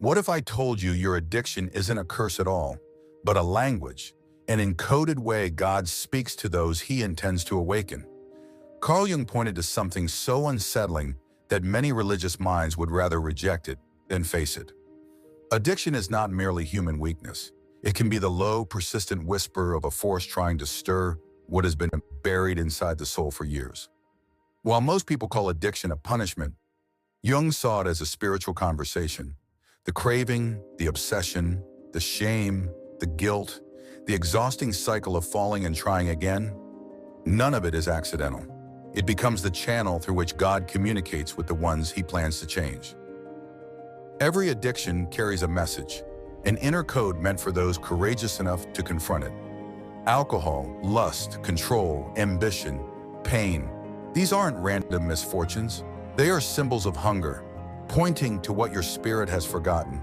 What if I told you your addiction isn't a curse at all, but a language, an encoded way God speaks to those he intends to awaken? Carl Jung pointed to something so unsettling that many religious minds would rather reject it than face it. Addiction is not merely human weakness. It can be the low, persistent whisper of a force trying to stir what has been buried inside the soul for years. While most people call addiction a punishment, Jung saw it as a spiritual conversation. The craving, the obsession, the shame, the guilt, the exhausting cycle of falling and trying again, none of it is accidental. It becomes the channel through which God communicates with the ones he plans to change. Every addiction carries a message, an inner code meant for those courageous enough to confront it. Alcohol, lust, control, ambition, pain. These aren't random misfortunes. They are symbols of hunger, pointing to what your spirit has forgotten.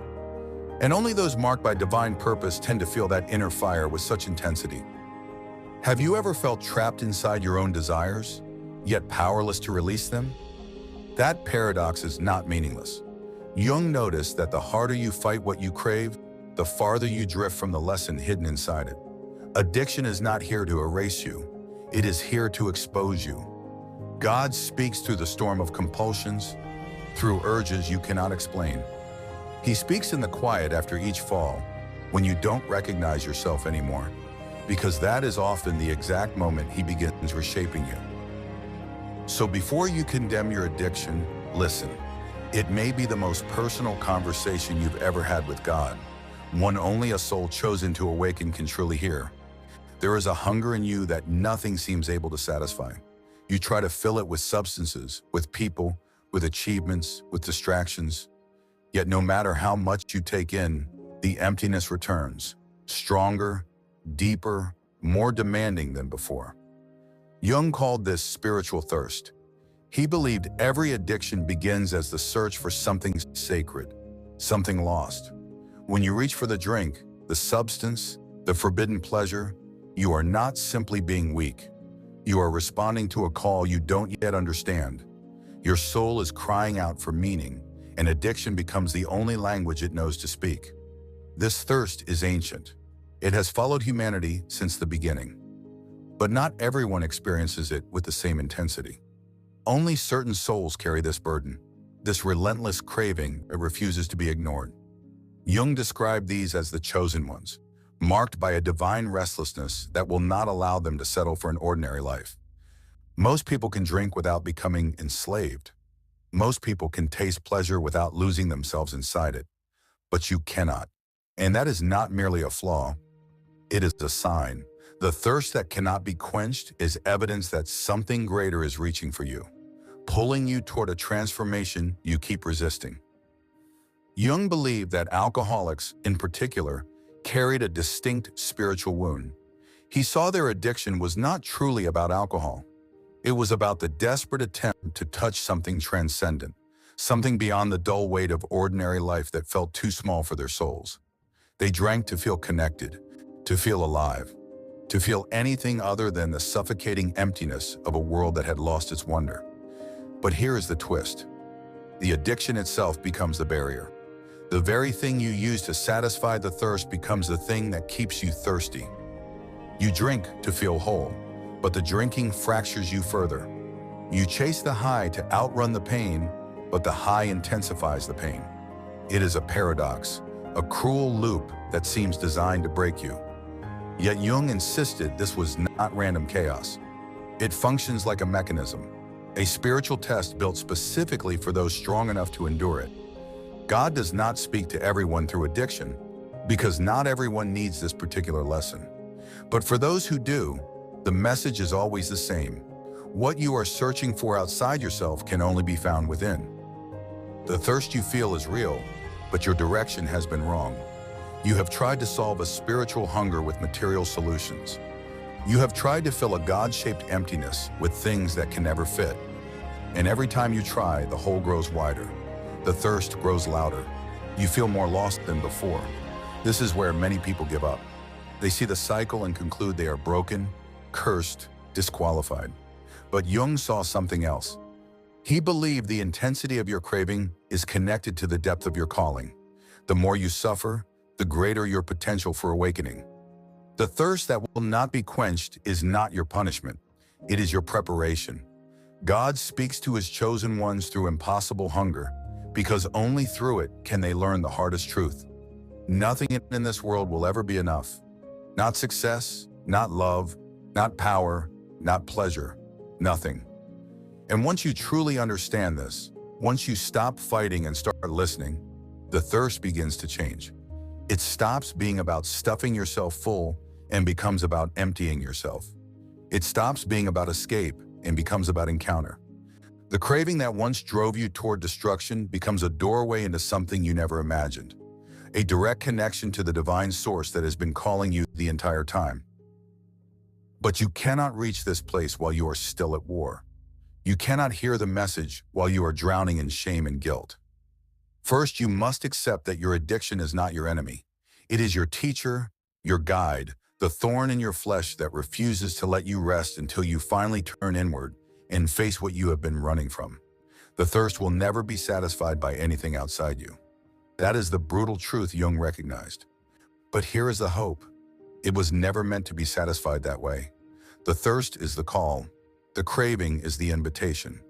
And only those marked by divine purpose tend to feel that inner fire with such intensity. Have you ever felt trapped inside your own desires, yet powerless to release them? That paradox is not meaningless. Jung noticed that the harder you fight what you crave, the farther you drift from the lesson hidden inside it. Addiction is not here to erase you. It is here to expose you. God speaks through the storm of compulsions, through urges you cannot explain. He speaks in the quiet after each fall, when you don't recognize yourself anymore, because that is often the exact moment he begins reshaping you. So before you condemn your addiction, listen. It may be the most personal conversation you've ever had with God, one only a soul chosen to awaken can truly hear. There is a hunger in you that nothing seems able to satisfy. You try to fill it with substances, with people, with achievements, with distractions. Yet no matter how much you take in, the emptiness returns, stronger, deeper, more demanding than before. Jung called this spiritual thirst. He believed every addiction begins as the search for something sacred, something lost. When you reach for the drink, the substance, the forbidden pleasure, you are not simply being weak. You are responding to a call you don't yet understand. Your soul is crying out for meaning, and addiction becomes the only language it knows to speak. This thirst is ancient. It has followed humanity since the beginning. But not everyone experiences it with the same intensity. Only certain souls carry this burden, this relentless craving that refuses to be ignored. Jung described these as the chosen ones, marked by a divine restlessness that will not allow them to settle for an ordinary life. Most people can drink without becoming enslaved. Most people can taste pleasure without losing themselves inside it. But you cannot. And that is not merely a flaw. It is a sign. The thirst that cannot be quenched is evidence that something greater is reaching for you, pulling you toward a transformation you keep resisting. Jung believed that alcoholics, in particular, carried a distinct spiritual wound. He saw their addiction was not truly about alcohol. It was about the desperate attempt to touch something transcendent, something beyond the dull weight of ordinary life that felt too small for their souls. They drank to feel connected, to feel alive, to feel anything other than the suffocating emptiness of a world that had lost its wonder. But here is the twist. The addiction itself becomes the barrier. The very thing you use to satisfy the thirst becomes the thing that keeps you thirsty. You drink to feel whole, but the drinking fractures you further. You chase the high to outrun the pain, but the high intensifies the pain. It is a paradox, a cruel loop that seems designed to break you. Yet Jung insisted this was not random chaos. It functions like a mechanism, a spiritual test built specifically for those strong enough to endure it. God does not speak to everyone through addiction, because not everyone needs this particular lesson. But for those who do, the message is always the same. What you are searching for outside yourself can only be found within. The thirst you feel is real, but your direction has been wrong. You have tried to solve a spiritual hunger with material solutions. You have tried to fill a God-shaped emptiness with things that can never fit. And every time you try, the hole grows wider. The thirst grows louder. You feel more lost than before. This is where many people give up. They see the cycle and conclude they are broken, cursed, disqualified. But Jung saw something else. He believed the intensity of your craving is connected to the depth of your calling. The more you suffer, the greater your potential for awakening. The thirst that will not be quenched is not your punishment. It is your preparation. God speaks to his chosen ones through impossible hunger, because only through it can they learn the hardest truth. Nothing in this world will ever be enough. Not success, not love, not power, not pleasure, nothing. And once you truly understand this, once you stop fighting and start listening, the thirst begins to change. It stops being about stuffing yourself full and becomes about emptying yourself. It stops being about escape and becomes about encounter. The craving that once drove you toward destruction becomes a doorway into something you never imagined, a direct connection to the divine source that has been calling you the entire time. But you cannot reach this place while you are still at war. You cannot hear the message while you are drowning in shame and guilt. First, you must accept that your addiction is not your enemy. It is your teacher, your guide, the thorn in your flesh that refuses to let you rest until you finally turn inward and face what you have been running from. The thirst will never be satisfied by anything outside you. That is the brutal truth Jung recognized. But here is the hope. It was never meant to be satisfied that way. The thirst is the call. The craving is the invitation.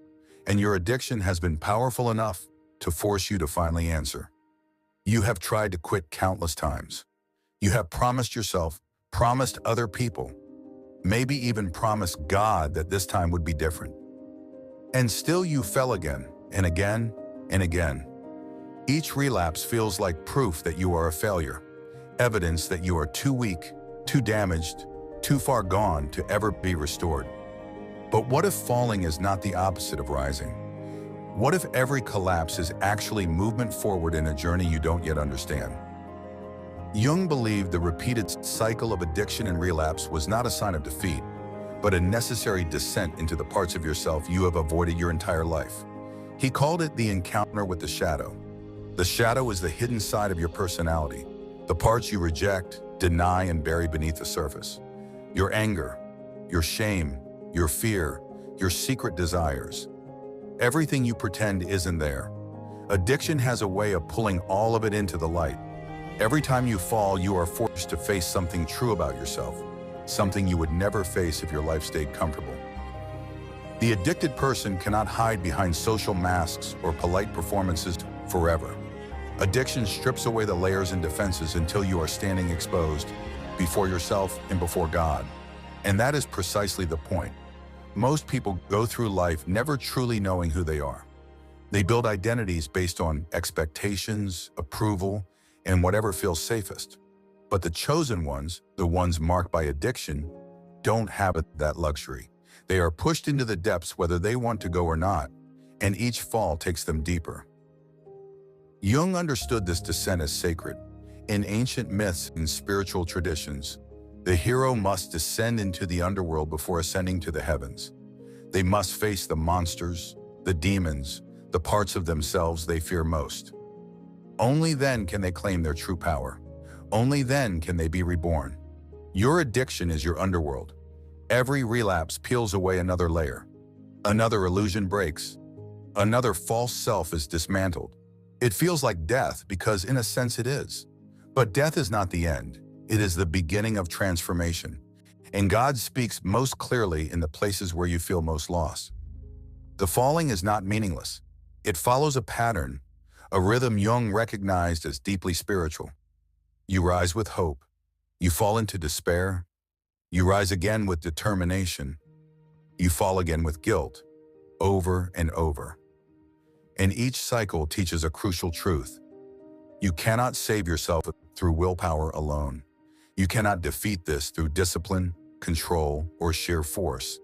And your addiction has been powerful enough to force you to finally answer. You have tried to quit countless times. You have promised yourself, promised other people, maybe even promised God that this time would be different. And still you fell again and again and again. Each relapse feels like proof that you are a failure, evidence that you are too weak, too damaged, too far gone to ever be restored. But what if falling is not the opposite of rising? What if every collapse is actually movement forward in a journey you don't yet understand? Jung believed the repeated cycle of addiction and relapse was not a sign of defeat, but a necessary descent into the parts of yourself you have avoided your entire life. He called it the encounter with the shadow. The shadow is the hidden side of your personality, the parts you reject, deny, and bury beneath the surface. Your anger, your shame, your fear, your secret desires. Everything you pretend isn't there. Addiction has a way of pulling all of it into the light. Every time you fall, you are forced to face something true about yourself, something you would never face if your life stayed comfortable. The addicted person cannot hide behind social masks or polite performances forever. Addiction strips away the layers and defenses until you are standing exposed before yourself and before God. And that is precisely the point. Most people go through life never truly knowing who they are. They build identities based on expectations, approval, and whatever feels safest. But the chosen ones, the ones marked by addiction, don't have that luxury. They are pushed into the depths whether they want to go or not, and each fall takes them deeper. Jung understood this descent as sacred. In ancient myths and spiritual traditions, the hero must descend into the underworld before ascending to the heavens. They must face the monsters, the demons, the parts of themselves they fear most. Only then can they claim their true power. Only then can they be reborn. Your addiction is your underworld. Every relapse peels away another layer. Another illusion breaks. Another false self is dismantled. It feels like death because in a sense it is. But death is not the end. It is the beginning of transformation. And God speaks most clearly in the places where you feel most lost. The falling is not meaningless. It follows a pattern, a rhythm Jung recognized as deeply spiritual. You rise with hope. You fall into despair. You rise again with determination. You fall again with guilt, over and over. And each cycle teaches a crucial truth. You cannot save yourself through willpower alone. You cannot defeat this through discipline, control, or sheer force.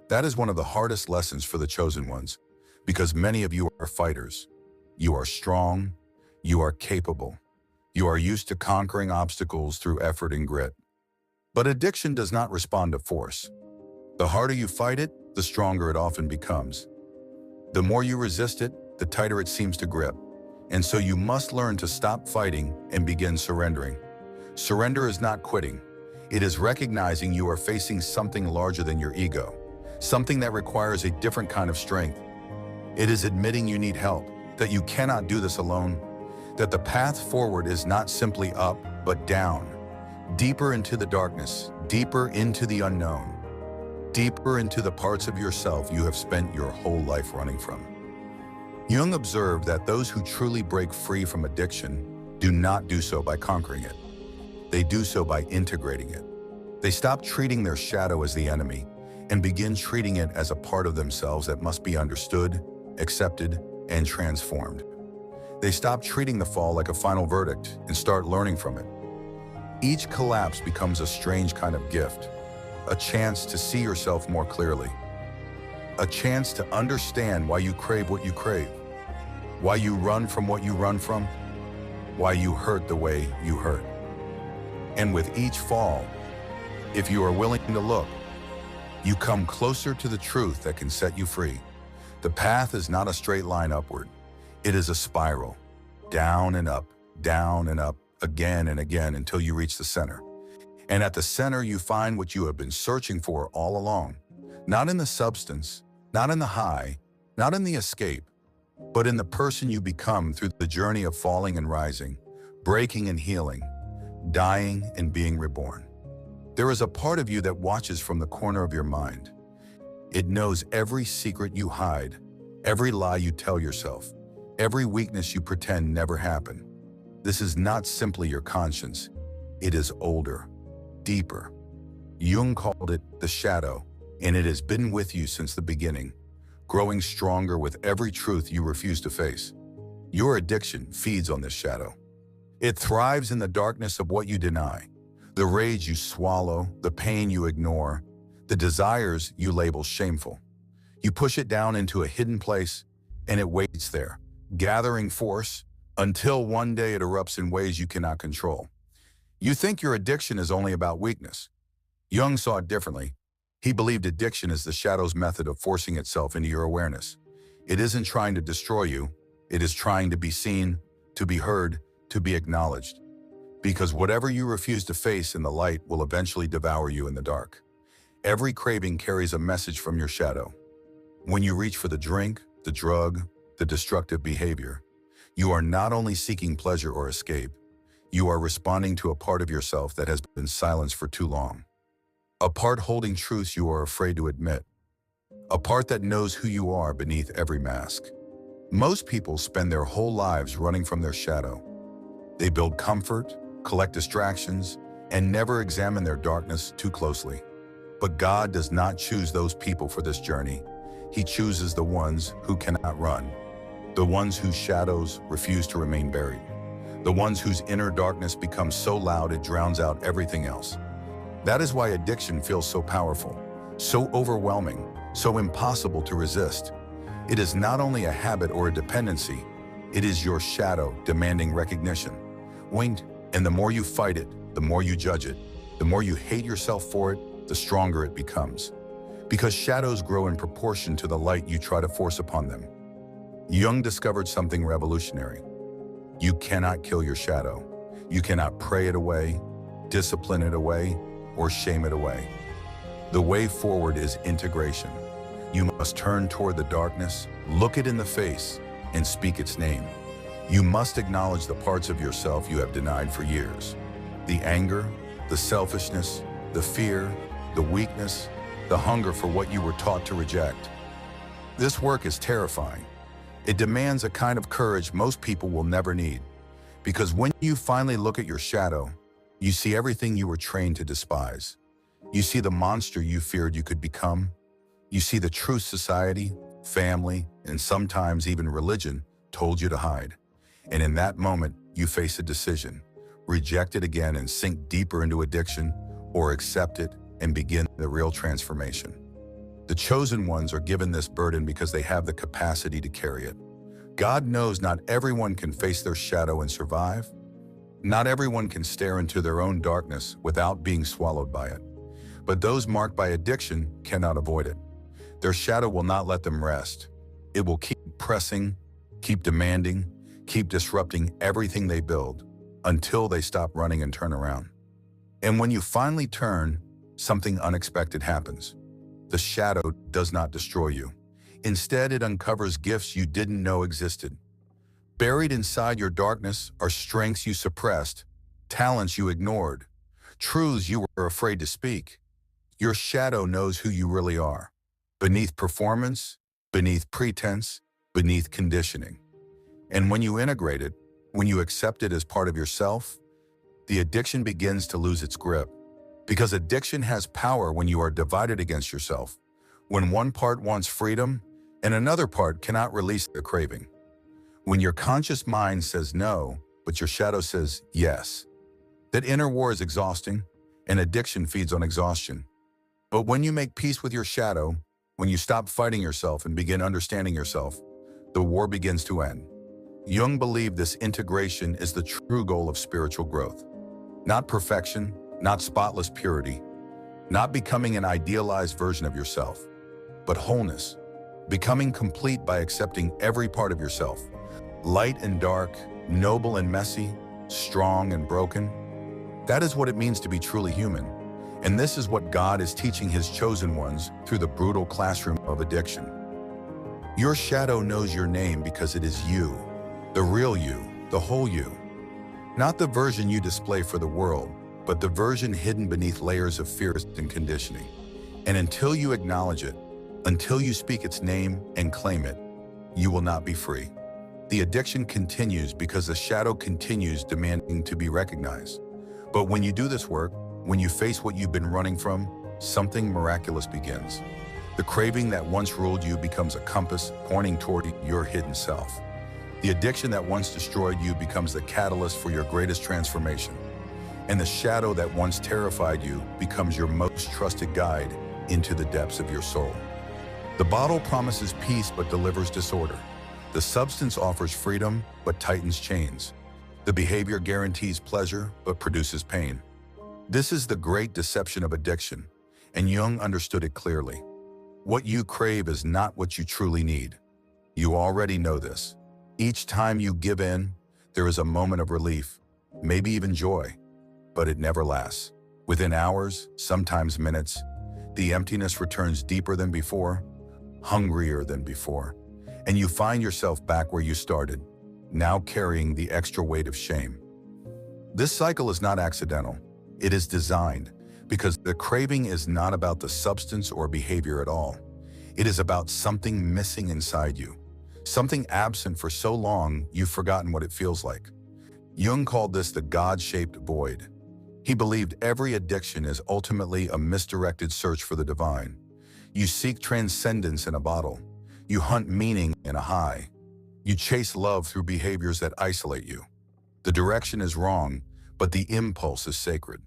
That is one of the hardest lessons for the chosen ones, because many of you are fighters. You are strong. You are capable. You are used to conquering obstacles through effort and grit. But addiction does not respond to force. The harder you fight it, the stronger it often becomes. The more you resist it, the tighter it seems to grip. And so you must learn to stop fighting and begin surrendering. Surrender is not quitting. It is recognizing you are facing something larger than your ego, something that requires a different kind of strength. It is admitting you need help, that you cannot do this alone, that the path forward is not simply up, but down, deeper into the darkness, deeper into the unknown, deeper into the parts of yourself you have spent your whole life running from. Jung observed that those who truly break free from addiction do not do so by conquering it. They do so by integrating it. They stop treating their shadow as the enemy and begin treating it as a part of themselves that must be understood, accepted, and transformed. They stop treating the fall like a final verdict and start learning from it. Each collapse becomes a strange kind of gift, a chance to see yourself more clearly, a chance to understand why you crave what you crave, why you run from what you run from, why you hurt the way you hurt. And with each fall, if you are willing to look, you come closer to the truth that can set you free. The path is not a straight line upward. It is a spiral, down and up, again and again until you reach the center. And at the center, you find what you have been searching for all along. Not in the substance, not in the high, not in the escape, but in the person you become through the journey of falling and rising, breaking and healing, dying and being reborn. There is a part of you that watches from the corner of your mind. It knows every secret you hide, every lie you tell yourself, every weakness you pretend never happened. This is not simply your conscience. It is older, deeper. Jung called it the shadow, and it has been with you since the beginning, growing stronger with every truth you refuse to face. Your addiction feeds on this shadow. It thrives in the darkness of what you deny, the rage you swallow, the pain you ignore, the desires you label shameful. You push it down into a hidden place, and it waits there, gathering force, until one day it erupts in ways you cannot control. You think your addiction is only about weakness. Jung saw it differently. He believed addiction is the shadow's method of forcing itself into your awareness. It isn't trying to destroy you. It is trying to be seen, to be heard, to be acknowledged. Because whatever you refuse to face in the light will eventually devour you in the dark. Every craving carries a message from your shadow. When you reach for the drink, the drug, the destructive behavior, you are not only seeking pleasure or escape, you are responding to a part of yourself that has been silenced for too long. A part holding truths you are afraid to admit. A part that knows who you are beneath every mask. Most people spend their whole lives running from their shadow. They build comfort, collect distractions, and never examine their darkness too closely. But God does not choose those people for this journey. He chooses the ones who cannot run, the ones whose shadows refuse to remain buried, the ones whose inner darkness becomes so loud it drowns out everything else. That is why addiction feels so powerful, so overwhelming, so impossible to resist. It is not only a habit or a dependency, it is your shadow demanding recognition. And the more you fight it, the more you judge it, the more you hate yourself for it, the stronger it becomes. Because shadows grow in proportion to the light you try to force upon them. Jung discovered something revolutionary. You cannot kill your shadow. You cannot pray it away, discipline it away, or shame it away. The way forward is integration. You must turn toward the darkness, look it in the face, and speak its name. You must acknowledge the parts of yourself you have denied for years. The anger, the selfishness, the fear, the weakness, the hunger for what you were taught to reject. This work is terrifying. It demands a kind of courage most people will never need. Because when you finally look at your shadow, you see everything you were trained to despise. You see the monster you feared you could become. You see the truth society, family, and sometimes even religion told you to hide. And in that moment, you face a decision. Reject it again and sink deeper into addiction, or accept it and begin the real transformation. The chosen ones are given this burden because they have the capacity to carry it. God knows not everyone can face their shadow and survive. Not everyone can stare into their own darkness without being swallowed by it. But those marked by addiction cannot avoid it. Their shadow will not let them rest. It will keep pressing, keep demanding, keep disrupting everything they build until they stop running and turn around. And when you finally turn, something unexpected happens. The shadow does not destroy you. Instead, it uncovers gifts you didn't know existed. Buried inside your darkness are strengths you suppressed, talents you ignored, truths you were afraid to speak. Your shadow knows who you really are, beneath performance, beneath pretense, beneath conditioning. And when you integrate it, when you accept it as part of yourself, the addiction begins to lose its grip. Because addiction has power when you are divided against yourself, when one part wants freedom and another part cannot release the craving. When your conscious mind says no, but your shadow says yes. That inner war is exhausting, and addiction feeds on exhaustion. But when you make peace with your shadow, when you stop fighting yourself and begin understanding yourself, the war begins to end. Jung believed this integration is the true goal of spiritual growth. Not perfection, not spotless purity, not becoming an idealized version of yourself, but wholeness, becoming complete by accepting every part of yourself, light and dark, noble and messy, strong and broken. That is what it means to be truly human. And this is what God is teaching his chosen ones through the brutal classroom of addiction. Your shadow knows your name because it is you, the real you, the whole you. Not the version you display for the world, but the version hidden beneath layers of fear and conditioning. And until you acknowledge it, until you speak its name and claim it, you will not be free. The addiction continues because the shadow continues demanding to be recognized. But when you do this work, when you face what you've been running from, something miraculous begins. The craving that once ruled you becomes a compass pointing toward your hidden self. The addiction that once destroyed you becomes the catalyst for your greatest transformation. And the shadow that once terrified you becomes your most trusted guide into the depths of your soul. The bottle promises peace but delivers disorder. The substance offers freedom but tightens chains. The behavior guarantees pleasure but produces pain. This is the great deception of addiction, and Jung understood it clearly. What you crave is not what you truly need. You already know this. Each time you give in, there is a moment of relief, maybe even joy, but it never lasts. Within hours, sometimes minutes, the emptiness returns deeper than before, hungrier than before, and you find yourself back where you started, now carrying the extra weight of shame. This cycle is not accidental. It is designed because the craving is not about the substance or behavior at all. It is about something missing inside you, something absent for so long you've forgotten what it feels like. Jung called this the God-shaped void. He believed every addiction is ultimately a misdirected search for the divine. You seek transcendence in a bottle. You hunt meaning in a high. You chase love through behaviors that isolate you. The direction is wrong, but the impulse is sacred.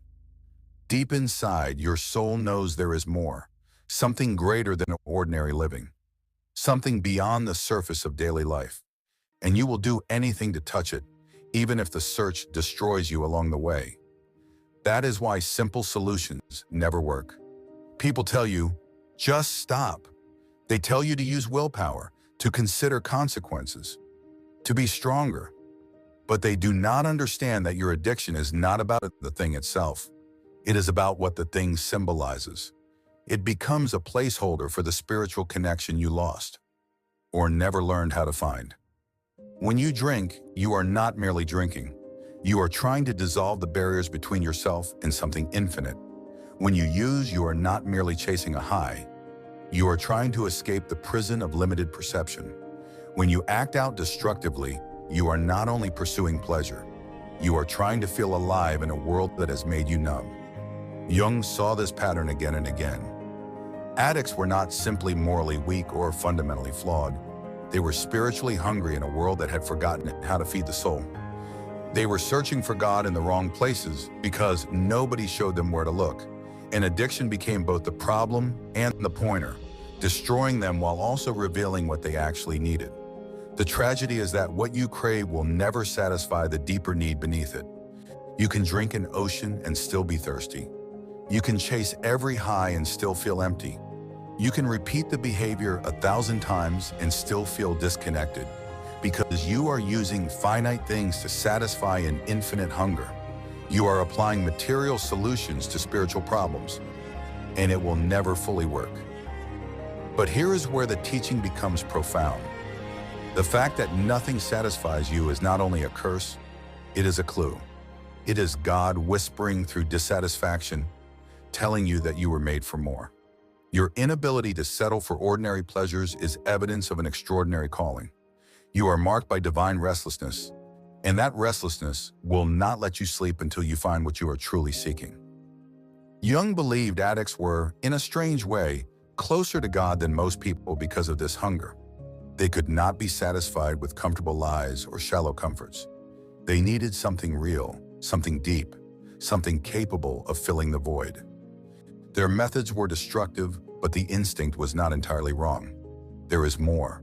Deep inside, your soul knows there is more, something greater than ordinary living, something beyond the surface of daily life. And you will do anything to touch it, even if the search destroys you along the way. That is why simple solutions never work. People tell you, just stop. They tell you to use willpower, to consider consequences, to be stronger. But they do not understand that your addiction is not about the thing itself. It is about what the thing symbolizes. It becomes a placeholder for the spiritual connection you lost, or never learned how to find. When you drink, you are not merely drinking. You are trying to dissolve the barriers between yourself and something infinite. When you use, you are not merely chasing a high. You are trying to escape the prison of limited perception. When you act out destructively, you are not only pursuing pleasure, you are trying to feel alive in a world that has made you numb. Jung saw this pattern again and again. Addicts were not simply morally weak or fundamentally flawed. They were spiritually hungry in a world that had forgotten how to feed the soul. They were searching for God in the wrong places because nobody showed them where to look. And addiction became both the problem and the pointer, destroying them while also revealing what they actually needed. The tragedy is that what you crave will never satisfy the deeper need beneath it. You can drink an ocean and still be thirsty. You can chase every high and still feel empty. You can repeat the behavior 1,000 times and still feel disconnected because you are using finite things to satisfy an infinite hunger. You are applying material solutions to spiritual problems, and it will never fully work. But here is where the teaching becomes profound. The fact that nothing satisfies you is not only a curse, it is a clue. It is God whispering through dissatisfaction, telling you that you were made for more. Your inability to settle for ordinary pleasures is evidence of an extraordinary calling. You are marked by divine restlessness, and that restlessness will not let you sleep until you find what you are truly seeking. Jung believed addicts were, in a strange way, closer to God than most people because of this hunger. They could not be satisfied with comfortable lies or shallow comforts. They needed something real, something deep, something capable of filling the void. Their methods were destructive, but the instinct was not entirely wrong. There is more,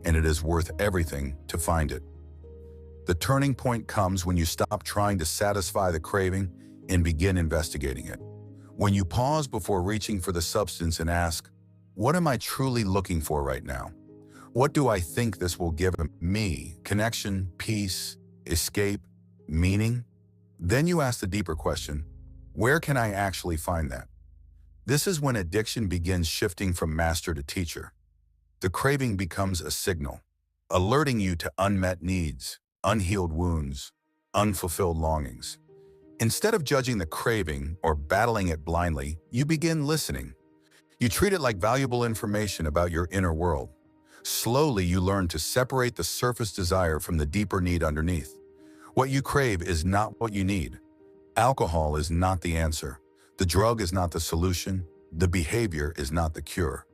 and it is worth everything to find it. The turning point comes when you stop trying to satisfy the craving and begin investigating it. When you pause before reaching for the substance and ask, what am I truly looking for right now? What do I think this will give me? Connection, peace, escape, meaning? Then you ask the deeper question, where can I actually find that? This is when addiction begins shifting from master to teacher. The craving becomes a signal, alerting you to unmet needs, unhealed wounds, unfulfilled longings. Instead of judging the craving or battling it blindly, you begin listening. You treat it like valuable information about your inner world. Slowly, you learn to separate the surface desire from the deeper need underneath. What you crave is not what you need. Alcohol is not the answer. The drug is not the solution. The behavior is not the cure.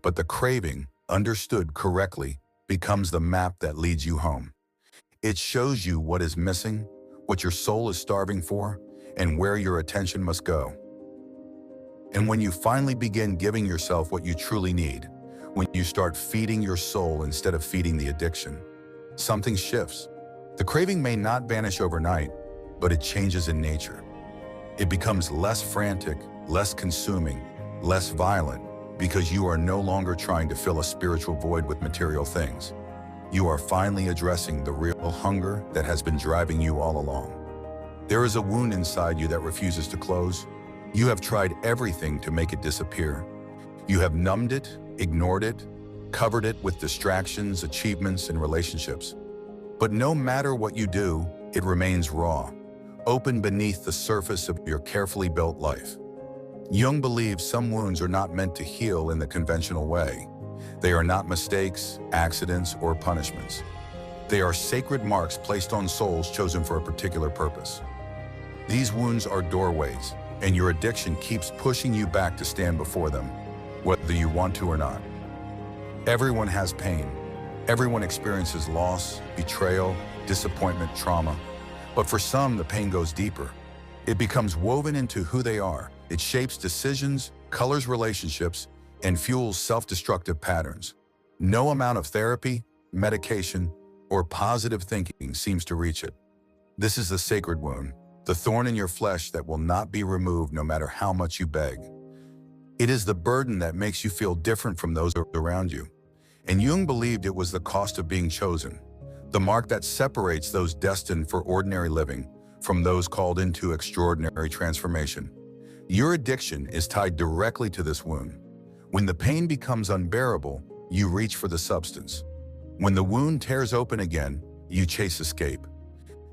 But the craving, understood correctly, becomes the map that leads you home. It shows you what is missing, what your soul is starving for, and where your attention must go. And when you finally begin giving yourself what you truly need, when you start feeding your soul instead of feeding the addiction, something shifts. The craving may not vanish overnight, but it changes in nature. It becomes less frantic, less consuming, less violent, because you are no longer trying to fill a spiritual void with material things. You are finally addressing the real hunger that has been driving you all along. There is a wound inside you that refuses to close. You have tried everything to make it disappear. You have numbed it, ignored it, covered it with distractions, achievements, and relationships. But no matter what you do, it remains raw, open beneath the surface of your carefully built life. Jung believes some wounds are not meant to heal in the conventional way. They are not mistakes, accidents, or punishments. They are sacred marks placed on souls chosen for a particular purpose. These wounds are doorways, and your addiction keeps pushing you back to stand before them, whether you want to or not. Everyone has pain. Everyone experiences loss, betrayal, disappointment, trauma. But for some, the pain goes deeper. It becomes woven into who they are. It shapes decisions, colors relationships, and fuels self-destructive patterns. No amount of therapy, medication, or positive thinking seems to reach it. This is the sacred wound, the thorn in your flesh that will not be removed no matter how much you beg. It is the burden that makes you feel different from those around you. And Jung believed it was the cost of being chosen, the mark that separates those destined for ordinary living from those called into extraordinary transformation. Your addiction is tied directly to this wound. When the pain becomes unbearable, you reach for the substance. When the wound tears open again, you chase escape.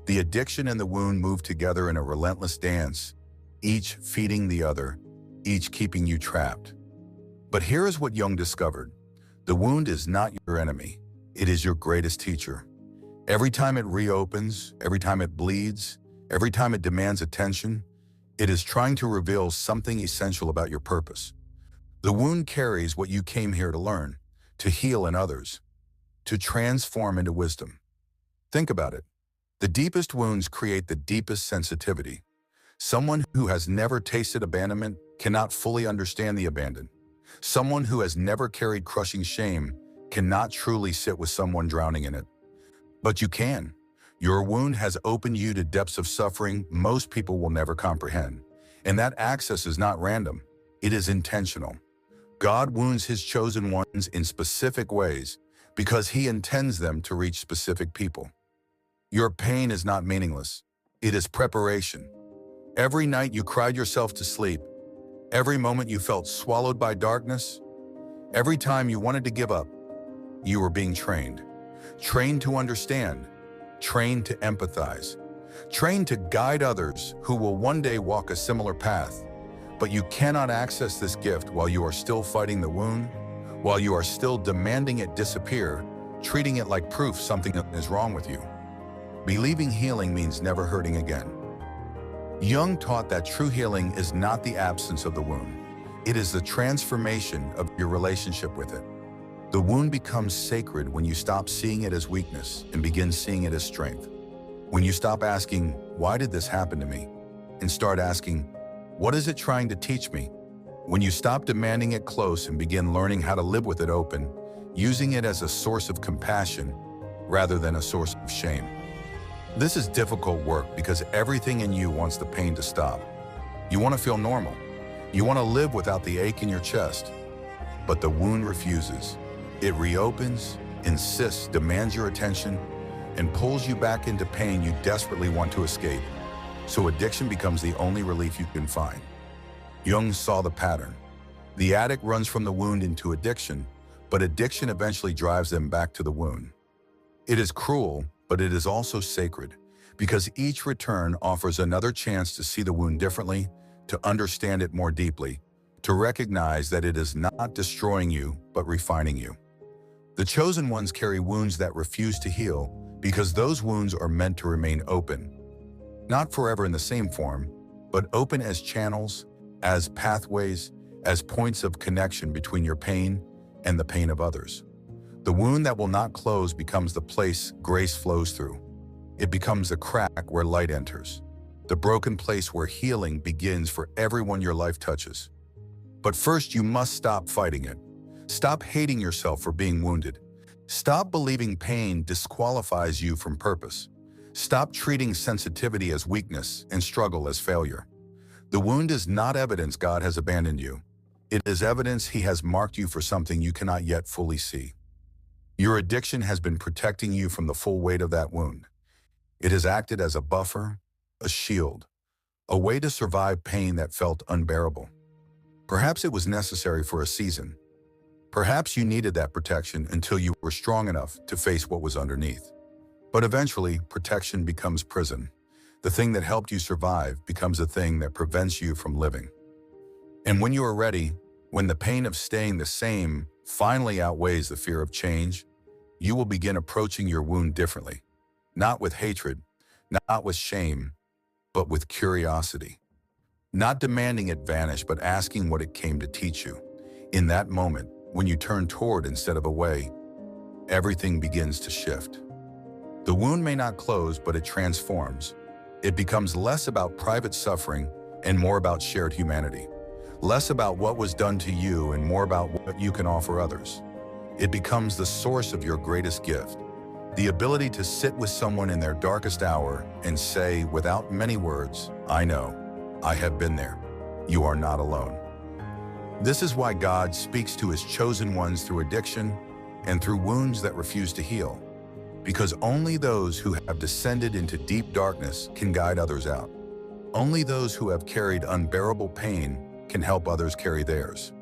The addiction and the wound move together in a relentless dance, each feeding the other, each keeping you trapped. But here is what Jung discovered. The wound is not your enemy. It is your greatest teacher. Every time it reopens, every time it bleeds, every time it demands attention, it is trying to reveal something essential about your purpose. The wound carries what you came here to learn, to heal in others, to transform into wisdom. Think about it. The deepest wounds create the deepest sensitivity. Someone who has never tasted abandonment cannot fully understand the abandoned. Someone who has never carried crushing shame cannot truly sit with someone drowning in it. But you can. Your wound has opened you to depths of suffering most people will never comprehend. And that access is not random. It is intentional. God wounds his chosen ones in specific ways because he intends them to reach specific people. Your pain is not meaningless. It is preparation. Every night you cried yourself to sleep, every moment you felt swallowed by darkness, every time you wanted to give up, you were being trained. Train to understand. Train to empathize. Train to guide others who will one day walk a similar path. But you cannot access this gift while you are still fighting the wound, while you are still demanding it disappear, treating it like proof something is wrong with you. Believing healing means never hurting again. Jung taught that true healing is not the absence of the wound. It is the transformation of your relationship with it. The wound becomes sacred when you stop seeing it as weakness and begin seeing it as strength. When you stop asking, "Why did this happen to me?" and start asking, "What is it trying to teach me?" When you stop demanding it close and begin learning how to live with it open, using it as a source of compassion rather than a source of shame. This is difficult work because everything in you wants the pain to stop. You want to feel normal. You want to live without the ache in your chest. But the wound refuses. It reopens, insists, demands your attention, and pulls you back into pain you desperately want to escape. So addiction becomes the only relief you can find. Jung saw the pattern. The addict runs from the wound into addiction, but addiction eventually drives them back to the wound. It is cruel, but it is also sacred, because each return offers another chance to see the wound differently, to understand it more deeply, to recognize that it is not destroying you, but refining you. The chosen ones carry wounds that refuse to heal, because those wounds are meant to remain open. Not forever in the same form, but open as channels, as pathways, as points of connection between your pain and the pain of others. The wound that will not close becomes the place grace flows through. It becomes the crack where light enters, the broken place where healing begins for everyone your life touches. But first, you must stop fighting it. Stop hating yourself for being wounded. Stop believing pain disqualifies you from purpose. Stop treating sensitivity as weakness and struggle as failure. The wound is not evidence God has abandoned you. It is evidence He has marked you for something you cannot yet fully see. Your addiction has been protecting you from the full weight of that wound. It has acted as a buffer, a shield, a way to survive pain that felt unbearable. Perhaps it was necessary for a season. Perhaps you needed that protection until you were strong enough to face what was underneath. But eventually, protection becomes prison. The thing that helped you survive becomes the thing that prevents you from living. And when you are ready, when the pain of staying the same finally outweighs the fear of change, you will begin approaching your wound differently. Not with hatred, not with shame, but with curiosity. Not demanding it vanish, but asking what it came to teach you. In that moment, when you turn toward instead of away, everything begins to shift. The wound may not close, but it transforms. It becomes less about private suffering and more about shared humanity. Less about what was done to you and more about what you can offer others. It becomes the source of your greatest gift, the ability to sit with someone in their darkest hour and say, without many words, "I know, I have been there. You are not alone." This is why God speaks to His chosen ones through addiction and through wounds that refuse to heal. Because only those who have descended into deep darkness can guide others out. Only those who have carried unbearable pain can help others carry theirs.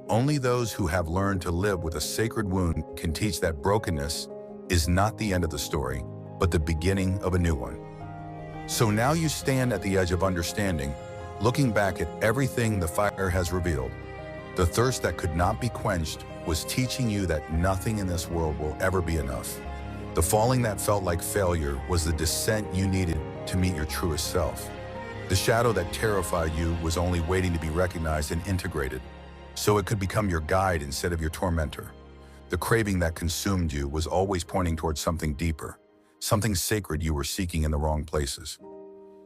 Only those who have learned to live with a sacred wound can teach that brokenness is not the end of the story, but the beginning of a new one. So now you stand at the edge of understanding, looking back at everything the fire has revealed. The thirst that could not be quenched was teaching you that nothing in this world will ever be enough. The falling that felt like failure was the descent you needed to meet your truest self. The shadow that terrified you was only waiting to be recognized and integrated, so it could become your guide instead of your tormentor. The craving that consumed you was always pointing towards something deeper, something sacred you were seeking in the wrong places.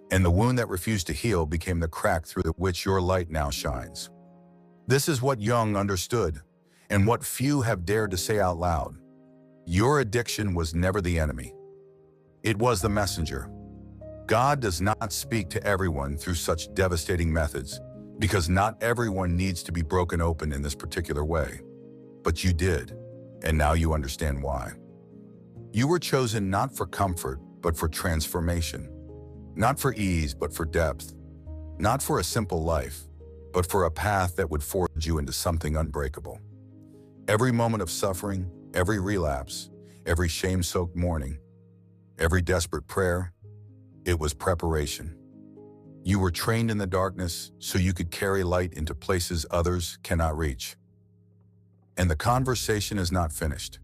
And the wound that refused to heal became the crack through which your light now shines. This is what Jung understood, and what few have dared to say out loud. Your addiction was never the enemy. It was the messenger. God does not speak to everyone through such devastating methods, because not everyone needs to be broken open in this particular way. But you did, and now you understand why. You were chosen not for comfort, but for transformation. Not for ease, but for depth. Not for a simple life, but for a path that would forge you into something unbreakable. Every moment of suffering, every relapse, every shame-soaked morning, every desperate prayer, it was preparation. You were trained in the darkness so you could carry light into places others cannot reach. And the conversation is not finished.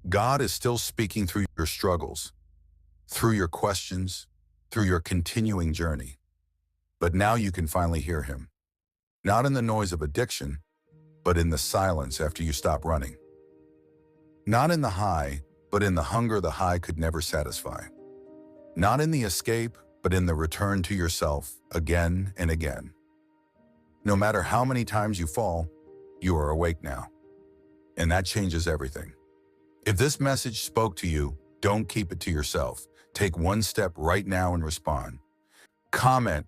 God is still speaking through your struggles, through your questions, through your continuing journey. But now you can finally hear him. Not in the noise of addiction, but in the silence after you stop running. Not in the high, but in the hunger the high could never satisfy. Not in the escape, but in the return to yourself again and again. No matter how many times you fall, you are awake now. And that changes everything. If this message spoke to you, don't keep it to yourself. Take one step right now and respond. Comment,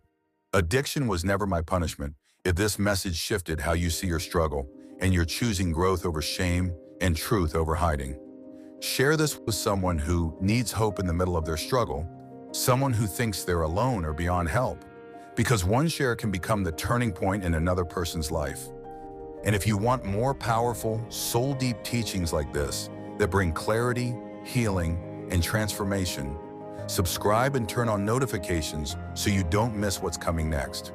"Addiction was never my punishment," if this message shifted how you see your struggle and you're choosing growth over shame and truth over hiding. Share this with someone who needs hope in the middle of their struggle, someone who thinks they're alone or beyond help, because one share can become the turning point in another person's life. And if you want more powerful, soul-deep teachings like this that bring clarity, healing, and transformation, subscribe and turn on notifications so you don't miss what's coming next.